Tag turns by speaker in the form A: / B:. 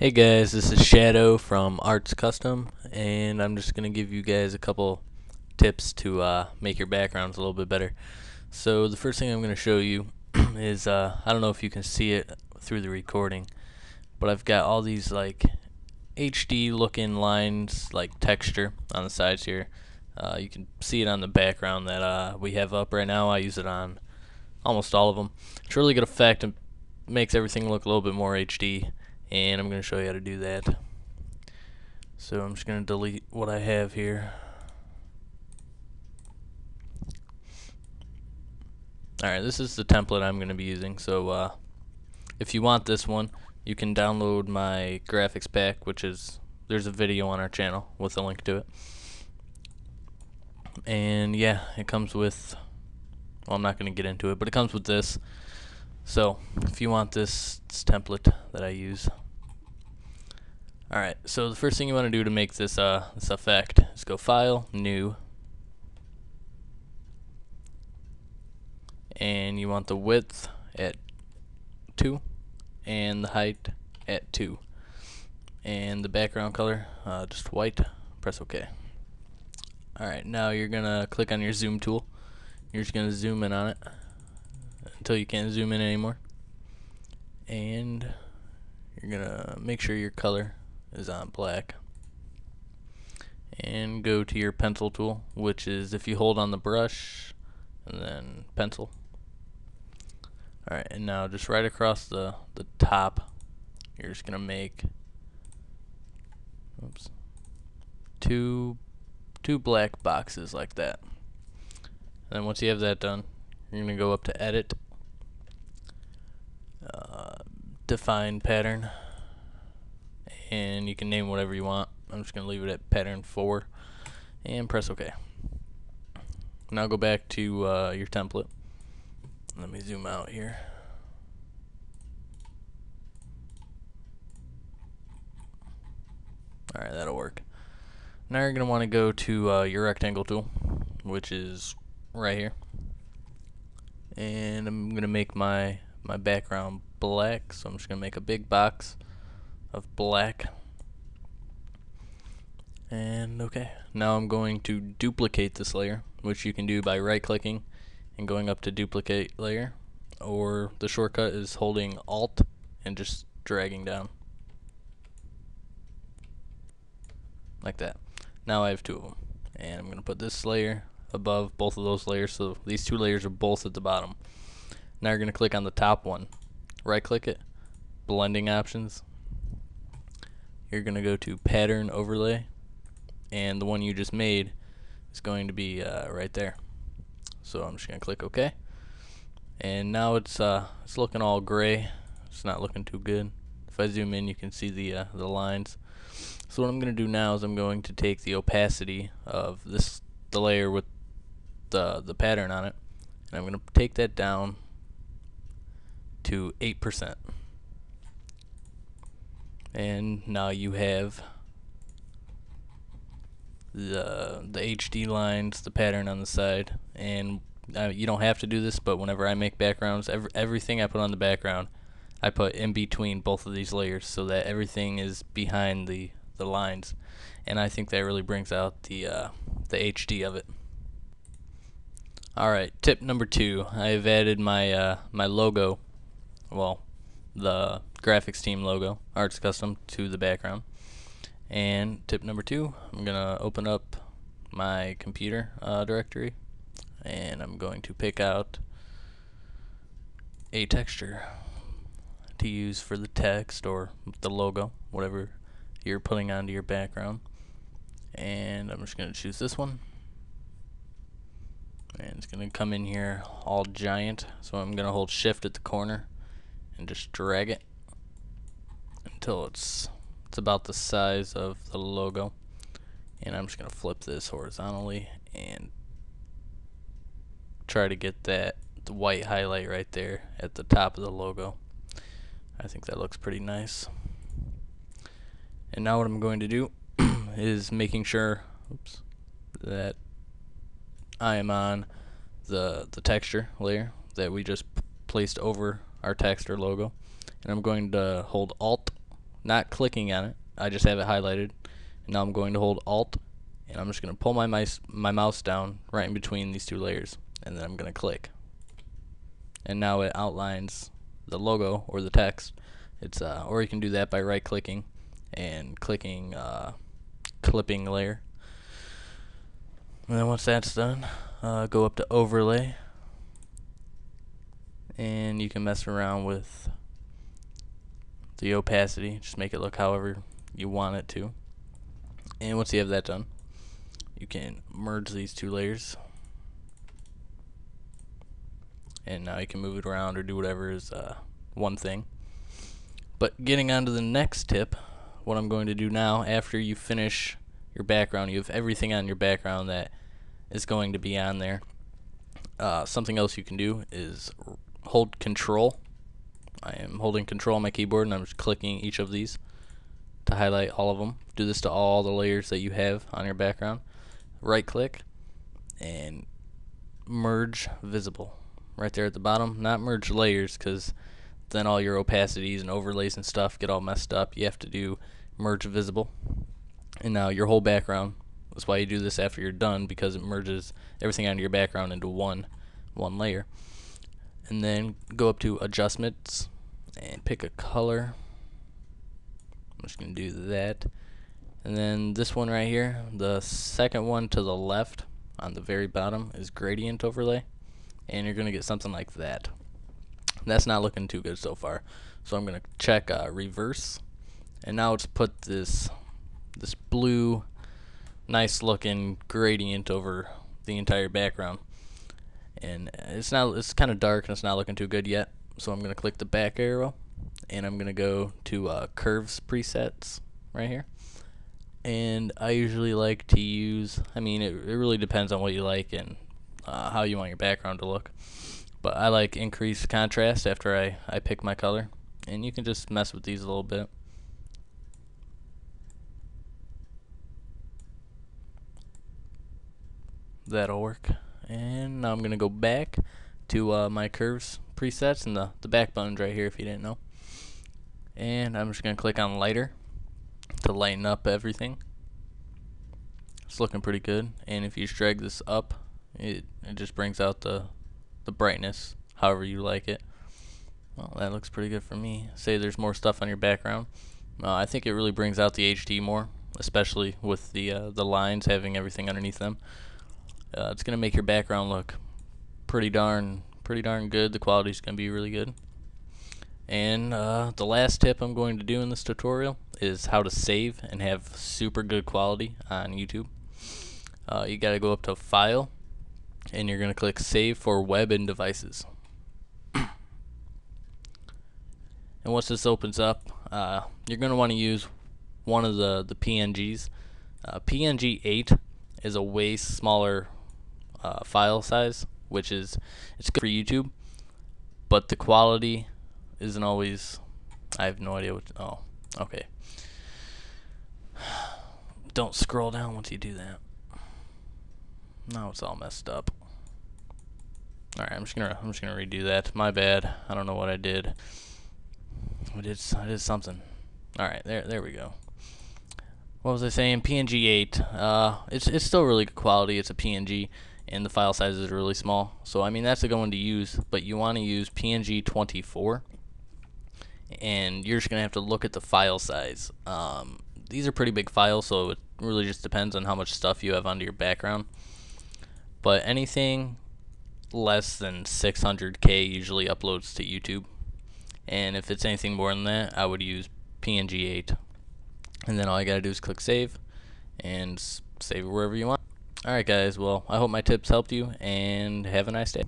A: Hey guys, this is Shadow from Arts Custom, and I'm just going to give you guys a couple tips to make your backgrounds a little bit better. So the first thing I'm going to show you is, I don't know if you can see it through the recording, but I've got all these like HD looking lines, like texture on the sides here. You can see it on the background that we have up right now. I use it on almost all of them. It's a really good effect and makes everything look a little bit more HD, and I'm going to show you how to do that. So I'm just going to delete what I have here. Alright, this is the template I'm going to be using. So if you want this one, you can download my graphics pack, which is, there's a video on our channel with a link to it. And yeah, it comes with, well, I'm not going to get into it, but it comes with this. So if you want this template that I use. Alright, so the first thing you want to do to make this this effect is go File, New, and you want the width at 2 and the height at 2, and the background color just white. Press OK. Alright, now you're gonna click on your zoom tool. You're just gonna zoom in on it until you can't zoom in anymore, and you're gonna make sure your color is on black, and go to your pencil tool, which is if you hold on the brush and then pencil. Alright, and now just right across the top, you're just gonna make two black boxes like that. And then once you have that done, you're gonna go up to Edit, Define Pattern, and you can name whatever you want. I'm just gonna leave it at Pattern 4, and press OK. Now go back to your template. Let me zoom out here. Alright, that'll work. Now you're going to want to go to your rectangle tool, which is right here. And I'm going to make my background black, so I'm just going to make a big box of black. And okay, now I'm going to duplicate this layer, which you can do by right clicking and going up to duplicate layer, or the shortcut is holding Alt and just dragging down like that. Now I have two of them, and I'm going to put this layer above both of those layers, so these two layers are both at the bottom. Now you're going to click on the top one, right click it, blending options. You're going to go to pattern overlay, and the one you just made is going to be right there. So I'm just going to click OK, and now it's looking all gray. It's not looking too good. If I zoom in, you can see the lines. So what I'm going to do now is I'm going to take the opacity of the layer with the pattern on it, and I'm going to take that down to 8%. And now you have the HD lines, the pattern on the side, and you don't have to do this, but whenever I make backgrounds, everything I put on the background, I put in between both of these layers so that everything is behind the lines, and I think that really brings out the HD of it. Alright, tip number 2, I've added my my logo, well, the graphics team logo, Arts Custom, to the background. And tip number 2, I'm gonna open up my computer directory, and I'm going to pick out a texture to use for the text or the logo, whatever you're putting onto your background. And I'm just going to choose this one, and it's going to come in here all giant, so I'm going to hold shift at the corner and just drag it until it's about the size of the logo. And I'm just going to flip this horizontally and try to get the white highlight right there at the top of the logo. I think that looks pretty nice. And now what I'm going to do is making sure that I am on the texture layer that we just placed over our text or logo, and I'm going to hold Alt not clicking on it. I just have it highlighted. And now I'm going to hold Alt, and I'm just going to pull my mouse down right in between these two layers, and then I'm going to click. And now it outlines the logo or the text. It's or you can do that by right clicking and clicking clipping layer. And then once that's done, go up to overlay, and you can mess around with the opacity. Just make it look however you want it to. And once you have that done, you can merge these two layers, and now you can move it around or do whatever is one thing. But getting on to the next tip, what I'm going to do now, after you finish your background, you have everything on your background that is going to be on there. Something else you can do is hold Control. I am holding Control on my keyboard, and I'm just clicking each of these to highlight all of them. Do this to all the layers that you have on your background. Right click and merge visible right there at the bottom. Not merge layers, because then all your opacities and overlays and stuff get all messed up. You have to do merge visible, and now your whole background. That's why you do this after you're done, because it merges everything on your background into one layer. And then go up to adjustments and pick a color. I'm just going to do that. And then this one right here, the second one to the left on the very bottom, is gradient overlay, and you're going to get something like that. That's not looking too good so far, so I'm going to check reverse, and now let's put this blue nice looking gradient over the entire background. And it's kind of dark and it's not looking too good yet, so I'm going to click the back arrow, and I'm going to go to curves presets right here. And I usually like to use, I mean, it really depends on what you like and how you want your background to look, but I like increased contrast after I pick my color, and you can just mess with these a little bit. That'll work. And now I'm going to go back to my curves presets, and the back button's right here if you didn't know. And I'm just going to click on lighter to lighten up everything. It's looking pretty good, and if you just drag this up, it just brings out the brightness however you like it. Well, that looks pretty good for me. Say there's more stuff on your background. I think it really brings out the HD more, especially with the lines having everything underneath them. It's gonna make your background look pretty darn good. The quality's gonna be really good. And the last tip I'm going to do in this tutorial is how to save and have super good quality on YouTube. You gotta go up to File, and you're gonna click Save for Web and Devices. And once this opens up, you're gonna want to use one of the PNGs. PNG 8 is a way smaller file size, which is it's good for YouTube, but the quality isn't always. I have no idea what. Oh, okay. Don't scroll down once you do that. Now it's all messed up. All right, I'm just gonna redo that. My bad. I don't know what I did. I did something. All right, there we go. What was I saying? PNG 8. It's still really good quality. It's a PNG, and the file size is really small. So I mean that's a good one to use. But you want to use PNG 24, and you're just gonna have to look at the file size. These are pretty big files, so it really just depends on how much stuff you have under your background. But anything less than 600K usually uploads to YouTube, and if it's anything more than that, I would use PNG 8. And then all you gotta do is click save, and save it wherever you want. Alright guys, well I hope my tips helped you, and have a nice day.